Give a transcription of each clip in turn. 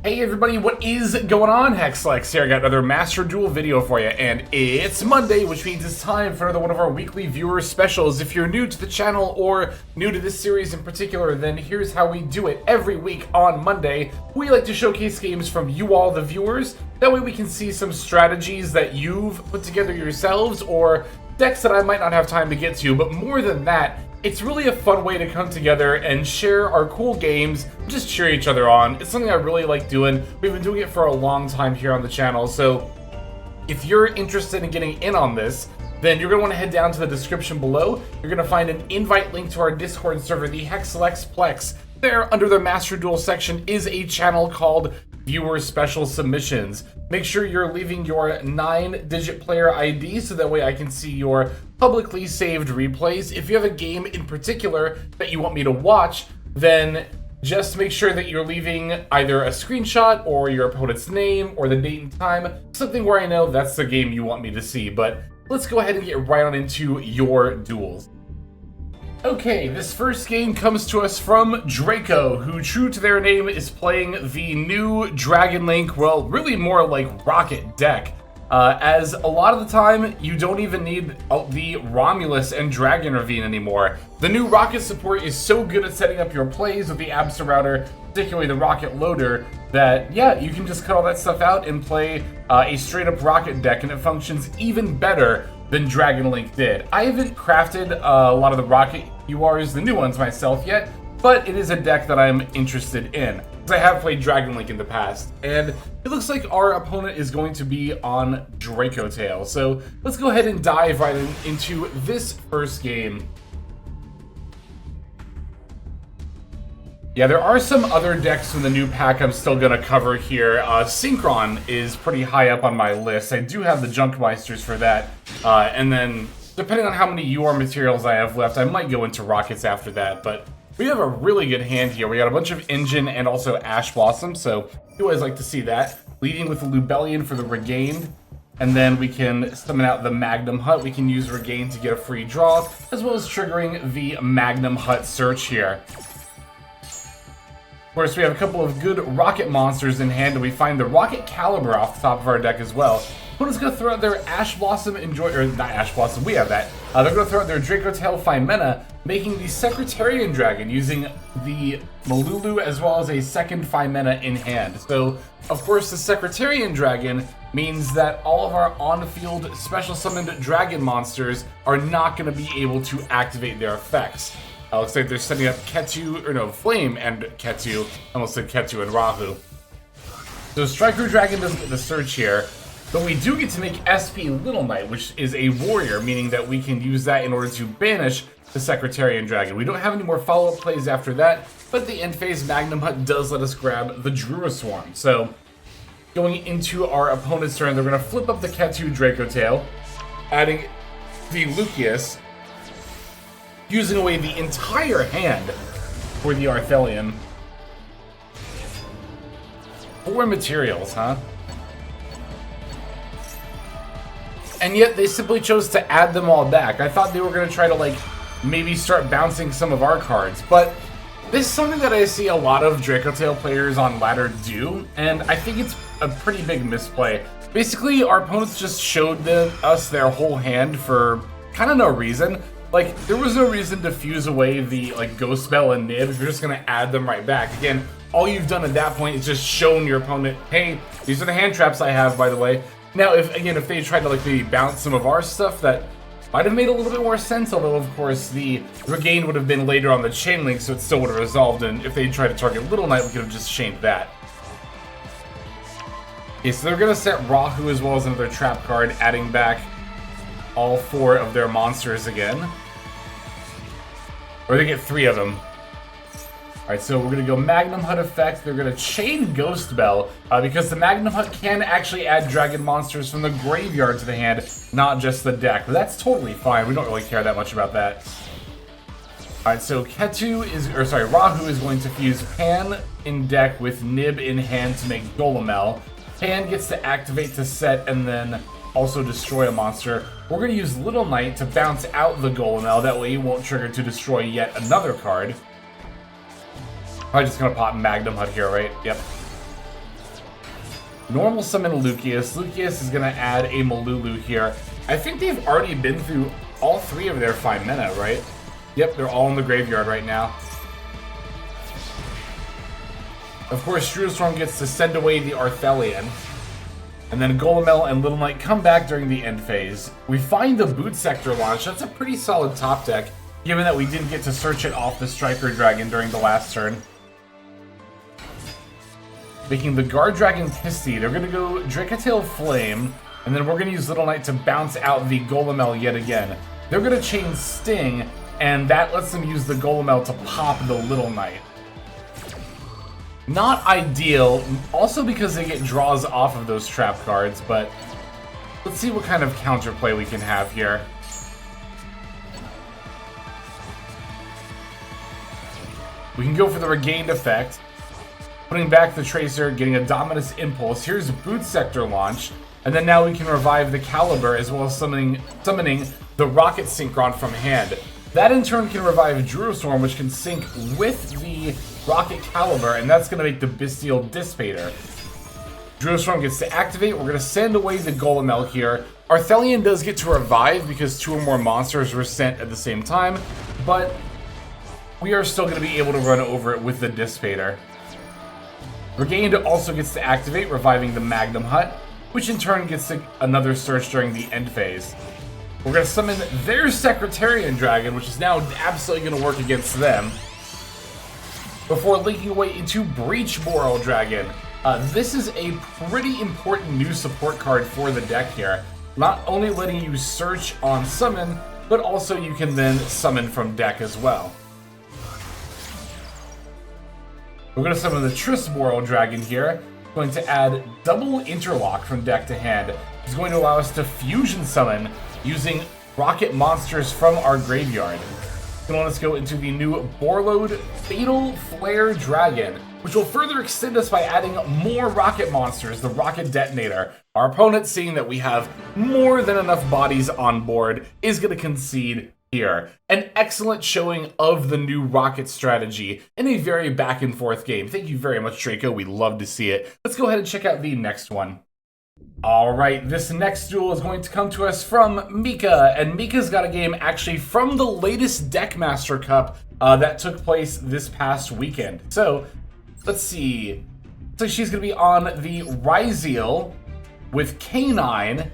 Hey everybody, what is going on? Hexlex here. I got another Master Duel video for you, and it's Monday, which means it's time for another one of our weekly viewer specials. If you're new to the channel or new to this series in particular, then here's how we do it. Every week on Monday, we like to showcase games from you all, the viewers. That way we can see some strategies that you've put together yourselves or decks that I might not have time to get to, but more than that, it's really a fun way to come together and share our cool games, just cheer each other on. It's something I really like doing. We've been doing it for a long time here on the channel, so if you're interested in getting in on this, then you're going to want to head down to the description below. You're going to find an invite link to our Discord server, the Hexlex Plex. There, under the Master Duel section, is a channel called Viewer Special Submissions. Make sure you're leaving your 9-digit player ID so that way I can see your publicly saved replays. If you have a game in particular that you want me to watch, then just make sure that you're leaving either a screenshot or your opponent's name or the date and time, something where I know that's the game you want me to see. But let's go ahead and get right on into your duels. Okay, this first game comes to us from Draco, who, true to their name, is playing the new Dragon Link, well, really more like Rokket deck. As a lot of the time, you don't even need the Romulus and Dragon Ravine anymore. The new Rokket support is so good at setting up your plays with the Absa Router, particularly the Rokket Loader, that, yeah, you can just cut all that stuff out and play a straight-up Rokket deck, and it functions even better than Dragon Link did. I haven't crafted a lot of the Rokket URs, the new ones, myself yet, but it is a deck that I'm interested in, because I have played Dragon Link in the past, and it looks like our opponent is going to be on Draco Tail. So let's go ahead and dive right into this first game. Yeah, there are some other decks from the new pack I'm still going to cover here. Synchron is pretty high up on my list. I do have the Junkmeisters for that, and then depending on how many UR materials I have left, I might go into Rockets after that, but we have a really good hand here. We got a bunch of Engine and also Ash Blossom, so you always like to see that. Leading with the Lubellion for the Regained, and then we can summon out the Magnum Hut. We can use Regain to get a free draw, as well as triggering the Magnum Hut search here. Of course, we have a couple of good Rokket monsters in hand, and we find the Rokket Caliber off the top of our deck as well. Opponent's going to throw out their Ash Blossom or not Ash Blossom, we have that. They're going to throw out their Draco Tail Phimena, making the Secretarian Dragon using the Malulu as well as a second Phimena in hand. So, of course, the Secretarian Dragon means that all of our on-field special summoned dragon monsters are not going to be able to activate their effects. Looks like they're setting up Ketu, or no, Flame and Ketu. I almost said Ketu and Rahu. So Striker Dragon doesn't get the search here, but we do get to make SP Little Knight, which is a warrior, meaning that we can use that in order to banish the Secretarian Dragon. We don't have any more follow-up plays after that, but the end phase Magnum Hut does let us grab the Drua Swarm. So going into our opponent's turn, they're going to flip up the Ketu Draco Tail, adding the Lucius, using away the entire hand for the Arthelion. 4 materials, huh? And yet they simply chose to add them all back. I thought they were going to try to, like, maybe start bouncing some of our cards, but this is something that I see a lot of Draco Tail players on ladder do, and I think it's a pretty big misplay. Basically, our opponents just showed us their whole hand for kind of no reason. Like, there was no reason to fuse away the, like, Ghost Spell and Nib if you're just going to add them right back. Again, all you've done at that point is just shown your opponent, hey, these are the hand traps I have, by the way. Now, if they tried to, like, maybe bounce some of our stuff, that might have made a little bit more sense, although, of course, the Regain would have been later on the Chain Link, so it still would have resolved, and if they tried to target Little Knight, we could have just chained that. Okay, so they're going to set Rahu as well as another trap card, adding back all 4 of their monsters again. Or they get 3 of them. Alright, so we're going to go Magnum Hut effect. They're going to chain Ghost Bell, because the Magnum Hut can actually add dragon monsters from the graveyard to the hand, not just the deck. But that's totally fine. We don't really care that much about that. Alright, so Rahu is going to fuse Pan in deck with Nib in hand to make Golemel. Pan gets to activate to set and then also destroy a monster. We're going to use Little Knight to bounce out the Golemel, that way he won't trigger to destroy yet another card. Probably just going to pop Magnum Hut here, right? Yep. Normal summon Lucius. Lucius is going to add a Malulu here. I think they've already been through all 3 of their 5 mana, right? Yep, they're all in the graveyard right now. Of course, Crystron gets to send away the Arthelian. And then Golemel and Little Knight come back during the end phase. We find the Boot Sector launch. That's a pretty solid top deck, given that we didn't get to search it off the Striker Dragon during the last turn. Making the Guard Dragon Pisty. They're going to go Dracatail Flame, and then we're going to use Little Knight to bounce out the Golemel yet again. They're going to chain Sting, and that lets them use the Golemel to pop the Little Knight. Not ideal, also because they get draws off of those trap cards, but let's see what kind of counterplay we can have here. We can go for the Regained effect, putting back the Tracer, getting a Dominus Impulse. Here's Boot Sector launch, and then now we can revive the Caliber as well as summoning the Rokket Synchron from hand. That in turn can revive Drurostorm, which can sync with the Rokket Caliber, and that's going to make the Bestial Dissipator. Drurostorm gets to activate. We're going to send away the Golemel here. Arthelian does get to revive because 2 or more monsters were sent at the same time, but we are still going to be able to run over it with the Dissipator. Regained also gets to activate, reviving the Magnum Hut, which in turn gets to another search during the end phase. We're going to summon their Secretarian Dragon, which is now absolutely going to work against them, before linking away into Breach Boral Dragon. This is a pretty important new support card for the deck here. Not only letting you search on summon, but also you can then summon from deck as well. We're going to summon the Boral Dragon here. Going to add double Interlock from deck to hand. It's going to allow us to fusion summon using rocket monsters from our graveyard. Then let's go into the new Borlode Fatal Flare Dragon, which will further extend us by adding more rocket monsters, the Rocket Detonator. Our opponent, seeing that we have more than enough bodies on board, is going to concede here. An excellent showing of the new Rocket strategy in a very back and forth game. Thank you very much, Draco. We love to see it. Let's go ahead and check out the next one. Alright, this next duel is going to come to us from Mika, and Mika's got a game actually from the latest Deckmaster Cup that took place this past weekend. So, let's see. So she's going to be on the Ryzeal with K9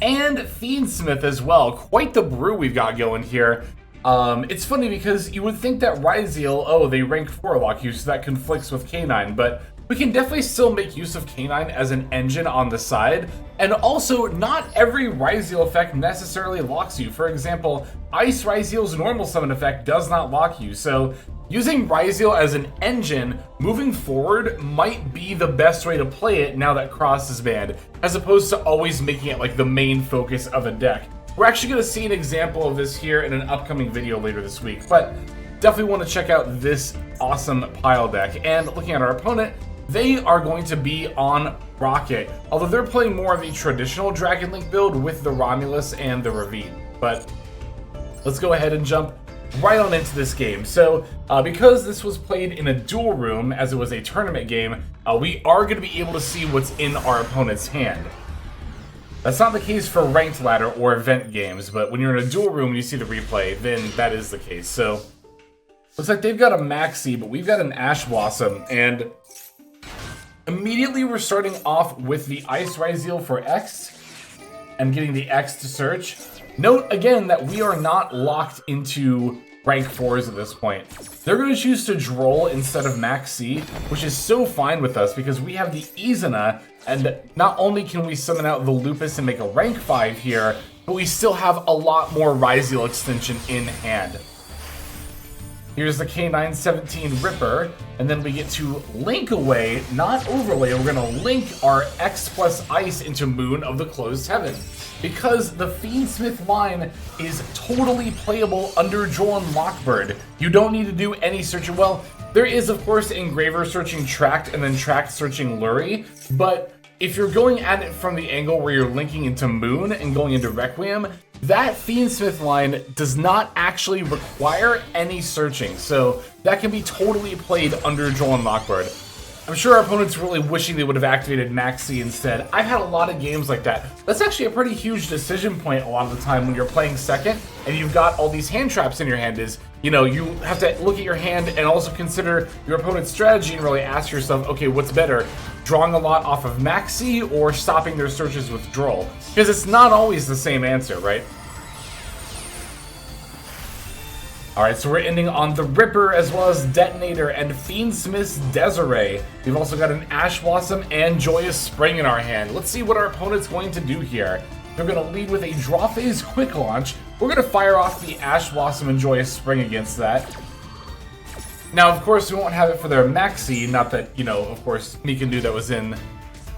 and Fiendsmith as well. Quite the brew we've got going here. It's funny because you would think that Ryzeal, oh, they rank 4 lock you, so that conflicts with K9, but we can definitely still make use of K9 as an engine on the side, and also not every Ryzeal effect necessarily locks you. For example, Ice Ryzeal's normal summon effect does not lock you, so using Ryzeal as an engine moving forward might be the best way to play it now that Cross is banned, as opposed to always making it like the main focus of a deck. We're actually going to see an example of this here in an upcoming video later this week, but definitely want to check out this awesome pile deck. And looking at our opponent, they are going to be on Rokket, although they're playing more of the traditional Dragon Link build with the Romulus and the Ravine. But let's go ahead and jump right on into this game. So because this was played in a duel room, as it was a tournament game, we are going to be able to see what's in our opponent's hand. That's not the case for ranked ladder or event games, but when you're in a duel room and you see the replay, then that is the case. So looks like they've got a Maxi, but we've got an Ash Blossom, and immediately we're starting off with the Ice Ryzeal for X and getting the X to search. Note again that we are not locked into rank 4s at this point. They're going to choose to Droll instead of Max C, which is so fine with us because we have the Izana, and not only can we summon out the Lupus and make a rank 5 here, but we still have a lot more Ryzeal extension in hand. Here's the K917 Ripper, and then we get to link away, not overlay. We're going to link our X plus Ice into Moon of the Closed Heaven, because the Fiendsmith line is totally playable under Joel and Lockbird. You don't need to do any searching. Well, there is, of course, Engraver searching Tract and then Tract searching Lurie, but if you're going at it from the angle where you're linking into Moon and going into Requiem, that Fiendsmith line does not actually require any searching, so that can be totally played under Joel and Lockbird. I'm sure our opponents really wishing they would have activated Maxi instead. I've had a lot of games like that. That's actually a pretty huge decision point a lot of the time when you're playing second and you've got all these hand traps in your hand is, you know, you have to look at your hand and also consider your opponent's strategy and really ask yourself, okay, what's better? Drawing a lot off of Maxi or stopping their searches with Droll? Because it's not always the same answer, right? Alright, so we're ending on the Ripper as well as Detonator and Fiendsmith's Desiree. We've also got an Ash Blossom and Joyous Spring in our hand. Let's see what our opponent's going to do here. They're going to lead with a Draw Phase Quick Launch. We're going to fire off the Ash Blossom and Joyous Spring against that. Now, of course, we won't have it for their Maxi, not that, you know, of course, we can do that was in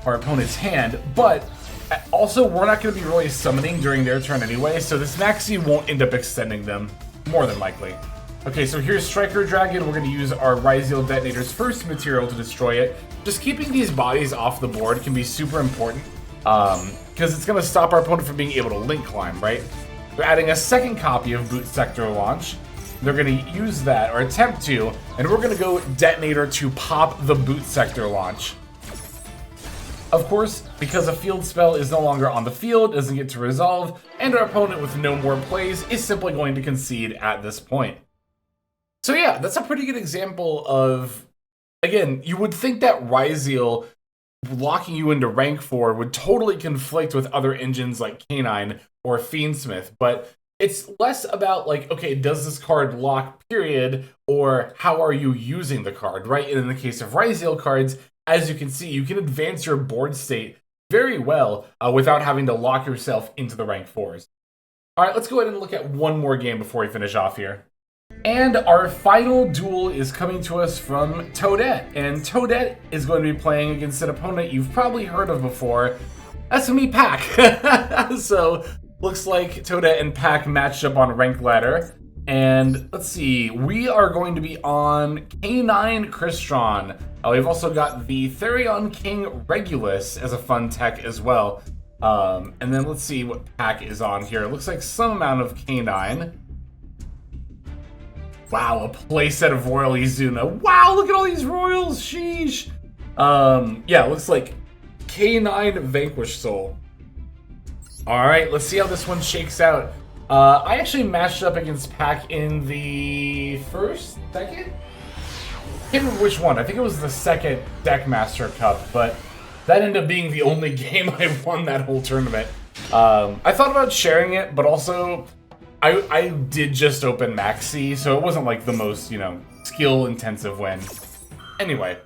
our opponent's hand, but also we're not going to be really summoning during their turn anyway, so this Maxi won't end up extending them. More than likely. Okay, so here's Striker Dragon. We're going to use our Ryzeal Detonator's first material to destroy it. Just keeping these bodies off the board can be super important because it's going to stop our opponent from being able to link climb, right? We're adding a second copy of Boot Sector Launch. They're going to use that, or attempt to, and we're going to go Detonator to pop the Boot Sector Launch. Of course, because a field spell is no longer on the field, doesn't get to resolve, and our opponent with no more plays is simply going to concede at this point. So yeah, that's a pretty good example of, again, you would think that Ryzeal locking you into rank 4 would totally conflict with other engines like K9 or Fiendsmith, but it's less about like, okay, does this card lock, period, or how are you using the card, right? And in the case of Ryzeal cards, as you can see, you can advance your board state very well without having to lock yourself into the rank 4s. Alright, let's go ahead and look at one more game before we finish off here. And our final duel is coming to us from Toadette. And Toadette is going to be playing against an opponent you've probably heard of before. That's me, Pack. So, looks like Toadette and Pack matched up on rank ladder. And let's see, we are going to be on K9 Crystron. We've also got the Therion King Regulus as a fun tech as well. And then let's see what Pack is on here. It looks like some amount of K9. Wow, a playset of Royal Izuna. Wow, look at all these Royals, sheesh. Yeah, it looks like K9 Vanquish Soul. Alright, let's see how this one shakes out. I actually matched up against Pack in the second? I can't remember which one. I think it was the second Deckmaster Cup, but that ended up being the only game I won that whole tournament. I thought about sharing it, but also I did just open Maxi, so it wasn't like the most, you know, skill-intensive win. Anyway,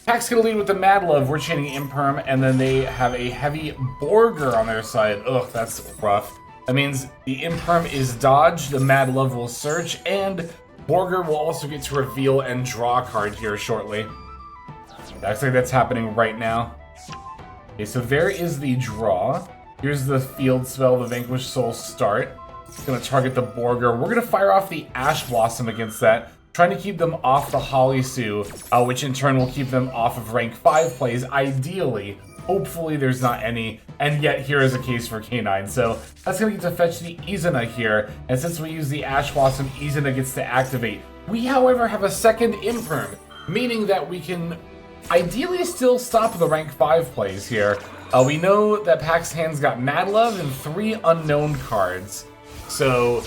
Pack's gonna lead with the Mad Love. We're chaining Imperm, and then they have a heavy Borger on their side. Ugh, that's rough. That means the Imperm is dodged, the Mad Love will search, and Borger will also get to reveal and draw a card here shortly. Looks like that's happening right now. Okay, so there is the draw. Here's the field spell, the Vanquish Soul start. It's going to target the Borger. We're going to fire off the Ash Blossom against that, trying to keep them off the Holisu, which in turn will keep them off of rank 5 plays, ideally. Hopefully there's not any, and yet here is a case for K9. So that's going to get to fetch the Izuna here, and since we use the Ash Blossom, Izuna gets to activate. We, however, have a second Imperm, meaning that we can ideally still stop the rank 5 plays here. We know that Pack's hand's got Mad Love and 3 unknown cards. So,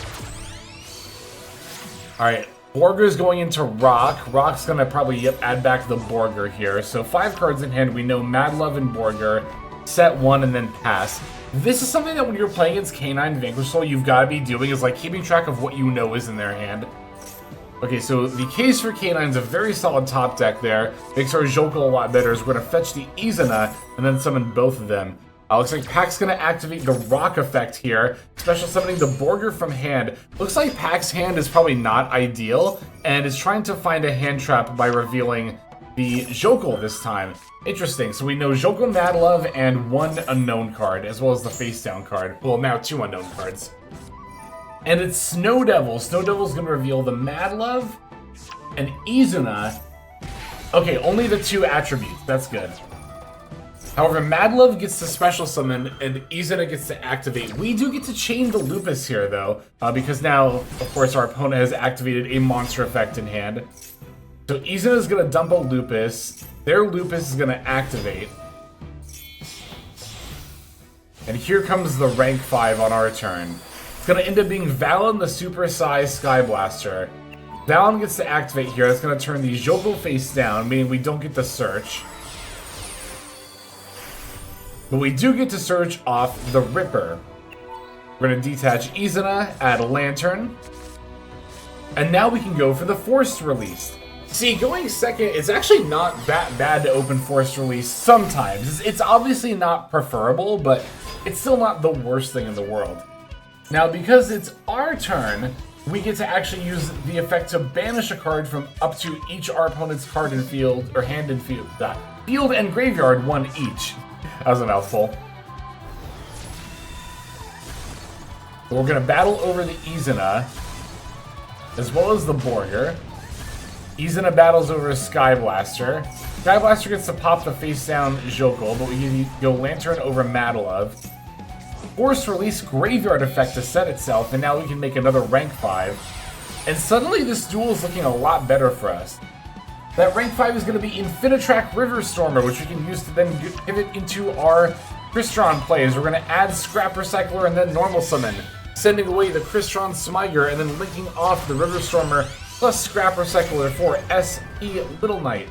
alright. Borger's going into Rock. Rock's going to probably add back the Borger here. So 5 cards in hand. We know Mad Love and Borger. Set 1 and then pass. This is something that when you're playing against K9 Vanquish Soul, you've got to be doing is like keeping track of what you know is in their hand. Okay, so the case for K9 is a very solid top deck there. Makes our Joko a lot better. So we're going to fetch the Izuna and then summon both of them. Looks like Pack's going to activate the Rock effect here. Special summoning the Borger from hand. Looks like Pack's hand is probably not ideal and is trying to find a hand trap by revealing the Joko this time. Interesting. So we know Joko Mad Love and 1 unknown card, as well as the face down card. Well, now 2 unknown cards. And it's Snow Devil. Snow Devil's going to reveal the Mad Love and Izuna. Okay, only the 2 attributes. That's good. However, Mad Love gets to special summon, and Izuna gets to activate. We do get to chain the Lupus here, though, because now, of course, our opponent has activated a monster effect in hand. So Izuna is going to dump a Lupus. Their Lupus is going to activate. And here comes the rank 5 on our turn. It's going to end up being Valen the super-sized Sky Blaster. Valen gets to activate here. That's going to turn the Joko face down, meaning we don't get to search. But we do get to search off the Ripper. We're going to detach Izuna, add a Lantern. And now we can go for the Forced Release. See, going second is actually not that bad to open Forced Release sometimes. It's obviously not preferable, but it's still not the worst thing in the world. Now, because it's our turn, we get to actually use the effect to banish a card from up to each our opponent's card in field, or hand in field. Field and graveyard, one each. That was a mouthful. We're going to battle over the Izuna, as well as the Borger. Izuna battles over a Sky Blaster. Sky Blaster gets to pop the face down Jokul, but we can go Lantern over Madalov. Force Release Graveyard effect to set itself, and now we can make another rank 5. And suddenly this duel is looking a lot better for us. That rank 5 is going to be Infinitrack River Stormer, which we can use to then pivot into our Crystron plays. We're going to add Scrap Recycler and then Normal Summon, sending away the Crystron Smyger and then linking off the River Stormer plus Scrap Recycler for SP Little Knight.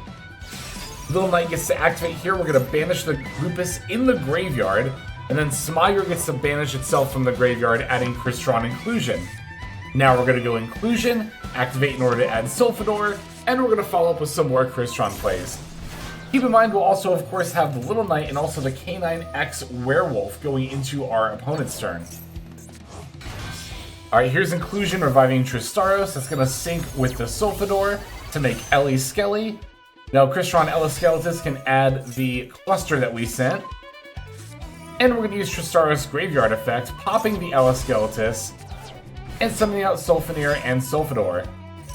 Little Knight gets to activate here. We're going to banish the Lupus in the graveyard, and then Smyger gets to banish itself from the graveyard, adding Crystron Inclusion. Now we're going to go Inclusion, activate in order to add Sulfador, and we're going to follow up with some more Crystron plays. Keep in mind, we'll also, of course, have the Little Knight and also the K9X Werewolf going into our opponent's turn. Alright, here's Inclusion reviving Tristaros. That's going to sync with the Sulfador to make Ellie Skelly. Now, Crystron Elliskeletus can add the cluster that we sent. And we're going to use Tristaros Graveyard effect, popping the Elliskeletus, and summoning out Sulfenir and Sulfador.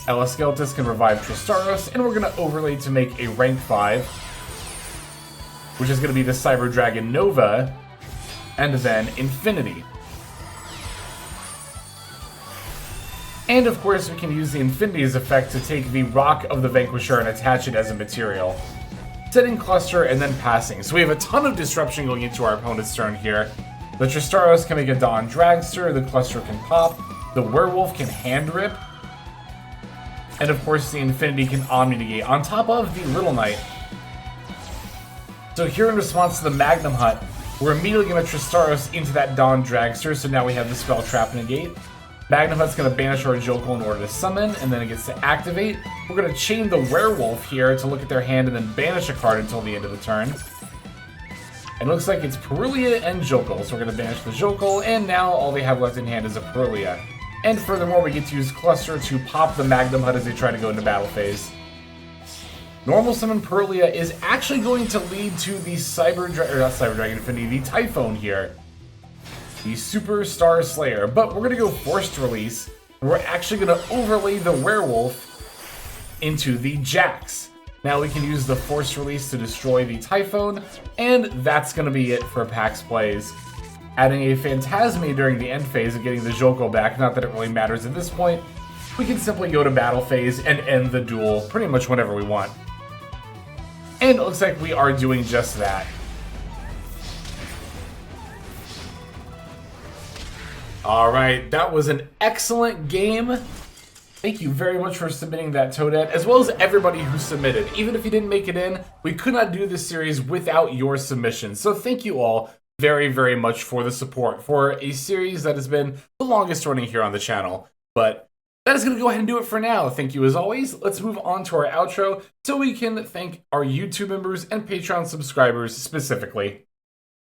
Elliskeletus can revive Tristaros, and we're going to overlay to make a rank 5, which is going to be the Cyber Dragon Nova, and then Infinity. And of course, we can use the Infinity's effect to take the Rock of the Vanquisher and attach it as a material. Setting cluster and then passing. So we have a ton of disruption going into our opponent's turn here. The Tristaros can make a Dawn Dragster, the cluster can pop, the Werewolf can hand rip, and of course the Infinity can Omni-Negate on top of the Little Knight. So here in response to the Magnum Hut, we're immediately going to Tristaros into that Dawn Dragster, so now we have the spell Trap Negate. Magnum Hut's going to banish our Jokul in order to summon, and then it gets to activate. We're going to chain the Werewolf here to look at their hand and then banish a card until the end of the turn. And it looks like it's Perulia and Jokul, so we're going to banish the Jokul, and now all they have left in hand is a Perulia. And furthermore, we get to use Cluster to pop the Magnum Hut as they try to go into battle phase. Normal Summon Perulia is actually going to lead to the Dragon Infinity, the Typhone here. The Super Star Slayer, but we're going to go Forced Release. We're actually going to overlay the Werewolf into the Jax. Now we can use the Forced Release to destroy the Typhone, and that's going to be it for PAX plays. Adding a Phantasme during the end phase of getting the Joko back, not that it really matters at this point. We can simply go to battle phase and end the duel pretty much whenever we want. And it looks like we are doing just that. Alright, that was an excellent game. Thank you very much for submitting that Toadette, as well as everybody who submitted. Even if you didn't make it in, we could not do this series without your submissions. So thank you all very, very much for the support for a series that has been the longest running here on the channel. But that is going to go ahead and do it for now. Thank you as always. Let's move on to our outro so we can thank our YouTube members and Patreon subscribers specifically.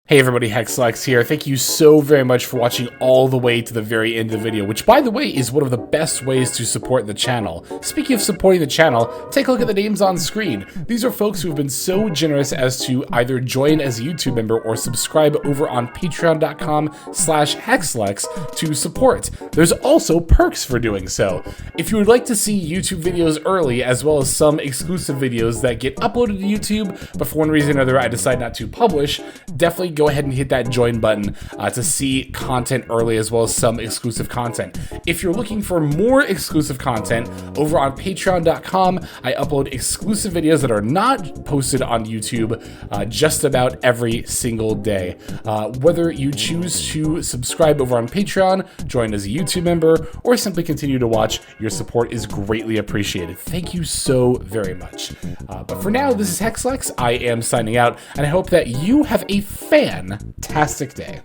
Hey everybody, Hexlex here. Thank you so very much for watching all the way to the very end of the video, which by the way is one of the best ways to support the channel. Speaking of supporting the channel, take a look at the names on screen. These are folks who have been so generous as to either join as a YouTube member or subscribe over on patreon.com/Hexlex to support. There's also perks for doing so. If you would like to see YouTube videos early, as well as some exclusive videos that get uploaded to YouTube, but for one reason or another I decide not to publish, definitely go ahead and hit that join button to see content early, as well as some exclusive content. If you're looking for more exclusive content, over on patreon.com, I upload exclusive videos that are not posted on YouTube just about every single day. Whether you choose to subscribe over on Patreon, join as a YouTube member, or simply continue to watch, your support is greatly appreciated. Thank you so very much. But for now, this is Hexlex. I am signing out, and I hope that you have a fantastic day.